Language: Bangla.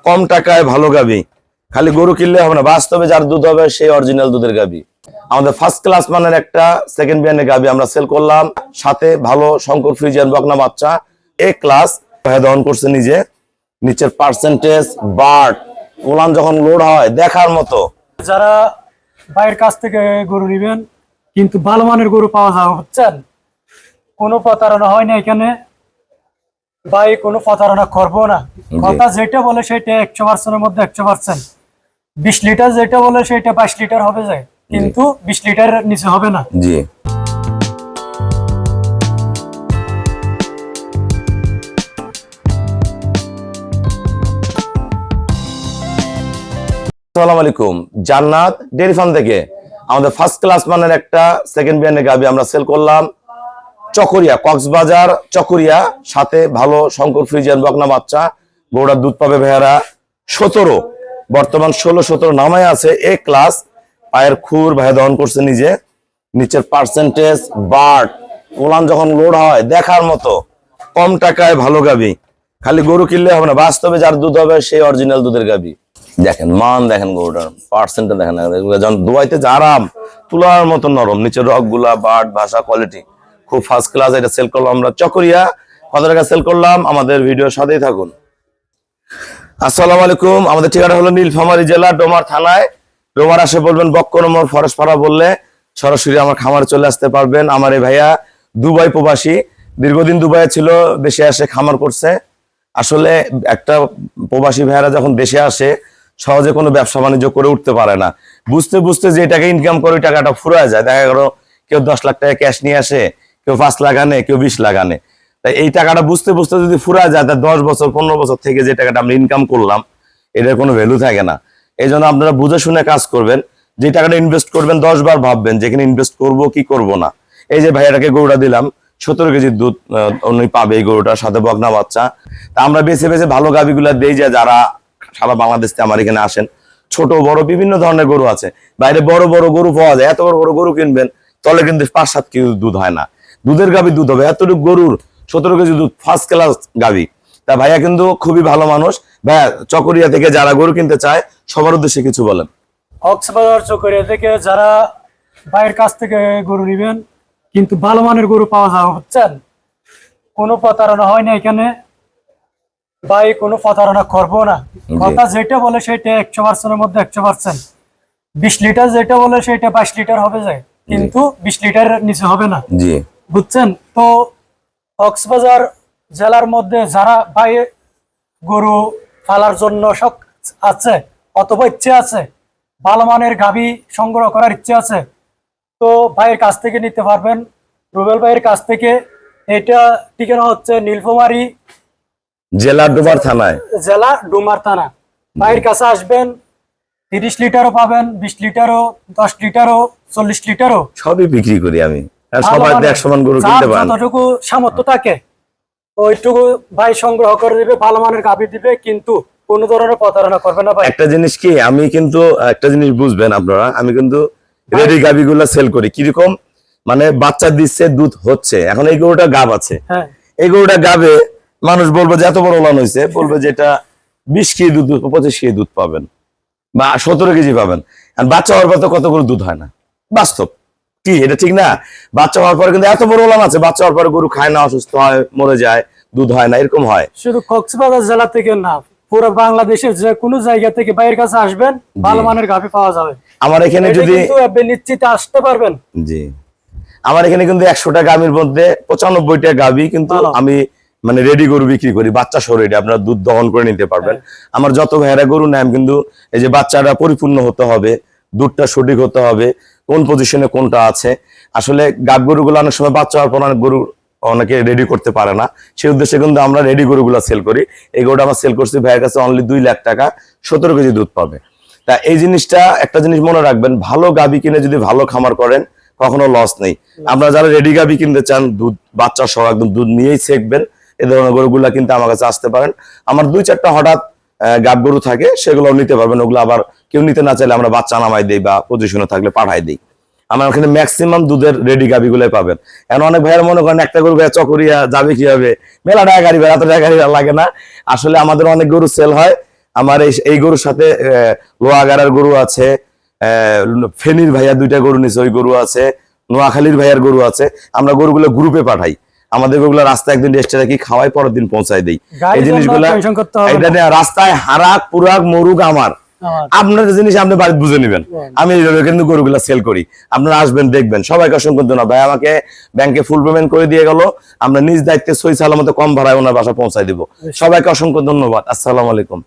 কম টাকায় ভালো গাবি। খালি গরু কিনলে হবে না, বাস্তবে যার দুধ হবে সেই অরিজিনাল দুধের গাবি। আমাদের ফার্স্ট ক্লাস মানের একটা সেকেন্ড বিয়ানের গাবি আমরা সেল করলাম, সাথে ভালো শঙ্কর ফ্রিজিয়ান বকনা বাচ্চা এ ক্লাস দহন করছে নিজে। নিচের পার্সেন্টেজ বার্ড ওলান যখন লোড হয় দেখার মতো। যারা বাইরের কাছ থেকে গরু নিবেন কিন্তু ভালো মানের গরু পাওয়া যায়, বুঝছেন, কোনো প্রতারণা হয় না এখানে। ভাই কোনো প্রতারণা করবো না, কথা যেটা বলে সেটা 100%-এর মধ্যে 100%। 20 লিটার যেটা বলে সেটা 22 লিটার হবে যায়, কিন্তু 20 লিটারের নিচে হবে না। জি। আসসালামু আলাইকুম, জান্নাত ডেয়ারি ফার্ম থেকে আমাদের ফার্স্ট ক্লাস মানের একটা সেকেন্ড বিয়ানের গাবি আমরা সেল করলাম চকরিয়া, কক্সবাজার চকরিয়া, সাথে ভালো শঙ্কর ফ্রিজিয়ান বকনা বাচ্চা। গরুটার দুধ পাবে ভাইয়ারা 17, বর্তমান 16-17 নামায় আছে এ ক্লাস। পায়ের খুর ভাইয়া দহন করছে নিজে। নিচের পার্সেন্টেজ বার্ড ওলান যখন লোড হয় দেখার মতো। কম টাকায় ভালো গাবি। খালি গরু কিনলে হবে না, বাস্তবে যার দুধ হবে সেই অরিজিনাল দুধের গাবি। দেখেন মান, দেখেন গরুটার পার্সেন্টটা দেখেন, যখন দোয়াইতে যে আরাম, তুলার মতো নরম। নিচের রক গুলা, বার্ড, ভাষা, কোয়ালিটি খুব ফার্স্ট ক্লাস। এটা সেল করলাম আমরা চকরিয়া। কত টাকা সেল করলাম আমাদের ভিডিওর সাথেই থাকুন। আসসালামু আলাইকুম, আমাদের ঠিকানা হলো নীলফামারী জেলা ডোমার থানায়। ডোমার আসে বলবেন বক্ক নম্বর ফরেস্ট পাড়া বললে সরাসরি আমার খামারে চলে আসতে পারবেন। আমার এই ভাইয়া দুবাই প্রবাসী, দীর্ঘদিন দুবাইয়ে ছিল, দেশে আসে খামার করছে। আসলে একটা প্রবাসী ভাইয়ারা যখন দেশে আসে সহজে কোনো ব্যবসা বাণিজ্য করে উঠতে পারে না। বুঝতে বুঝতে যে টাকা ইনকাম করে ওই টাকাটা ফুরায় যায়। দেখা গেল কেউ 10 লাখ টাকা ক্যাশ নিয়ে আসে, কেউ 5 লাখ আনে, কেউ 20 লাখ আনে। তাই এই টাকাটা বুঝতে বুঝতে যদি ফুরায় যায়, তা 10 বছর 15 বছর থেকে যে টাকাটা আমরা ইনকাম করলাম এটার কোনো ভ্যালু থাকে না। এই জন্য আপনারা বুঝে শুনে কাজ করবেন। যে টাকাটা ইনভেস্ট করবেন 10 বার ভাববেন যেখানে ইনভেস্ট করব কি করব না। এই যে ভাইয়াটাকে গরুটা দিলাম, 17 কেজি দুধ উনি পাবে এই গরুটার সাথে বকনা বাচ্চা। তা আমরা বেছে বেছে ভালো গাবিগুলা দেই, যে যারা সারা বাংলাদেশ থেকে আমার এখানে আসেন। ছোট বড় বিভিন্ন ধরনের গরু আছে, বাইরে বড় বড় গরু পাওয়া যায়। এত বড় বড় গরু কিনবেন তলে কিন্তু 5-7 কেজি দুধ হয় না। দুধের গাবি দুধ হবে এতটুকু গরুর 17 কেজি দুধ, ফার্স্ট ক্লাস গাবি। তা ভাইয়া কিন্তু খুবই ভালো মানুষ। ভাইয়া চকরিয়া থেকে যারা গরু কিনতে চায় সবার উদ্দেশ্যে কিছু বলেন। কক্সবাজার চকরিয়া থেকে যারা বাইরের কাছ থেকে গরু নিবেন কিন্তু ভালো মানের গরু পাওয়া যায়, বুঝছেন, কোনো প্রতারণা হয় না এখানে। ভাই কোনো প্রতারণা করবো না, কথা যেটা বলে সেটা 100%-এর মধ্যে 100%। 20 লিটার যেটা বলে সেটা 22 লিটার হবে যায়, কিন্তু 20 লিটারের নিচে হবে না। জি, বুঝছেন তো। কক্সবাজার জেলার মধ্যে যারা ভাই গরু পালার জন্য শখ আছে অথবা ইচ্ছে আছে, ভালো মানের গাভী সংগ্রহ করার ইচ্ছে আছে, তো ভাইয়ের কাছ থেকে নিতে পারবেন, রুবেল ভাইয়ের কাছ থেকে। এটা ঠিকানা হচ্ছে নীলফামারী জেলা ডোমার থানায়, জেলা ডোমার থানা। ভাইয়ের কাছে আসবেন, 30 লিটারও পাবেন, 20 লিটারও, 10 লিটারও, 40 লিটারও সবই বিক্রি করি আমি। আর সবাই 100 মান গরু কিনতে পারেন। যতটুকু সামর্থ্য থাকে ওইটুকু ভাই সংগ্রহ করে দিবে, ভালো মানের গাভী দিবে, কিন্তু কোনো ধরনের প্রতারণা করবে না ভাই। একটা জিনিস কি, আমি কিন্তু একটা জিনিস বুঝবেন আপনারা, আমি কিন্তু রেডি গাভীগুলা সেল করি। কিরকম মানে বাচ্চা দিচ্ছে, দুধ হচ্ছে। এখন এই গরুটা গাব আছে, এই গরুটা গাবে মানুষ বলবে যে এত বড় ওলান হয়েছে, বলবে যে এটা 20 কেজি দুধ, 25 কেজি দুধ পাবেন বা 17 কেজি পাবেন। আর বাচ্চা হওয়ার পর তো কত গরু দুধ হয় না, বাস্তব কি এটা ঠিক না? বাচ্চা হওয়ার পরে কিন্তু এত বড় ওলান আছে, বাচ্চা হওয়ার পরে গরু খায় না, অসুস্থ হয়, মরে যায়, দুধ হয় না, এরকম হয়। শুধু কক্সবাজার জেলা থেকে না, পুরো বাংলাদেশের যে কোনো জায়গা থেকে ভাইয়ের কাছে আসবেন, ভালো মানের গাভী পাওয়া যাবে। আমার এখানে যদি নিশ্চিত আসতে পারবেন। জি, আমার এখানে কিন্তু 100টা গাভীর মধ্যে 95টা গাভী কিন্তু আমি মানে রেডি গরু বিক্রি করি, বাচ্চা সহ রেডি, আপনারা দুধ দহন করে নিতে পারবেন। আমার যত ভাইয়েরা গরু নেন কিন্তু এই যে বাচ্চাটা পরিপূর্ণ হতে হবে, দুধটা সঠিক হতে হবে, কোন পজিশনে কোনটা আছে। আসলে গাব গরুগুলো অনেক সময় বাচ্চা হওয়ার পর অনেক গরু অনেকে রেডি করতে পারে না, সেই উদ্দেশ্যে কিন্তু আমরা রেডি গরুগুলো সেল করি। এই গরুটা আমরা সেল করছি ভাইয়ের কাছে অনলি 2 লাখ টাকা, 17 কেজি দুধ পাবে। তা এই জিনিসটা একটা জিনিস মনে রাখবেন, ভালো গাভী কিনে যদি ভালো খামার করেন কখনো লস নেই। আপনারা যারা রেডি গাভী কিনতে চান, দুধ বাচ্চা সহ একদম দুধ নিয়েই শেখবেন, এই ধরনের গরুগুলা কিন্তু আমার কাছে আসতে পারেন। আমার 2-4টা হঠাৎ গাব গরু থাকে, সেগুলো নিতে পারবেন। ওগুলো আবার কেউ নিতে না চাইলে আমরা বাচ্চা নামাই দিই বা পজিশনে থাকলে পাঠাই দিই। আমার ওখানে ম্যাক্সিমাম দুধের রেডি গাভী গুলাই পাবেন। এখন অনেক ভাইয়ের মনে করেন একটা গরু ভাইয়া চকরিয়া যাবে কিভাবে, মেলা টাকা গাড়ি ভাড়া, এত টাকা গাড়ি লাগে না। আসলে আমাদের অনেক গরু সেল হয়, আমার এই গরুর সাথে লোহাগাড়ার গরু আছে, ফেনীর ভাইয়া 2টা গরু নিছে, ওই গরু আছে, নোয়াখালীর ভাইয়ার গরু আছে। আমরা গরুগুলো গ্রুপে পাঠাই, আমাদের গরুগুলো রাস্তায় একদিন রেস্টে রাখি, খাওয়াই, পরের দিন পৌঁছায় দিই। এই জিনিসগুলা এটা নিয়ে রাস্তায় হারাক পুরাক মরুক আমার, আপনার জিনিস আপনি বাড়িতে বুঝে নেবেন। আমি এইভাবে কিন্তু গরুগুলা সেল করি, আপনারা আসবেন দেখবেন। সবাইকে অসংখ্য ধন্যবাদ। ভাই আমাকে ব্যাংকে ফুল পেমেন্ট করে দিয়ে গেল, আমরা নিজ দায়িত্বে সই সালামতে কম ভাড়ায় ওনার বাসা পৌঁছায় দিব। সবাইকে অসংখ্য ধন্যবাদ। আসসালামু আলাইকুম।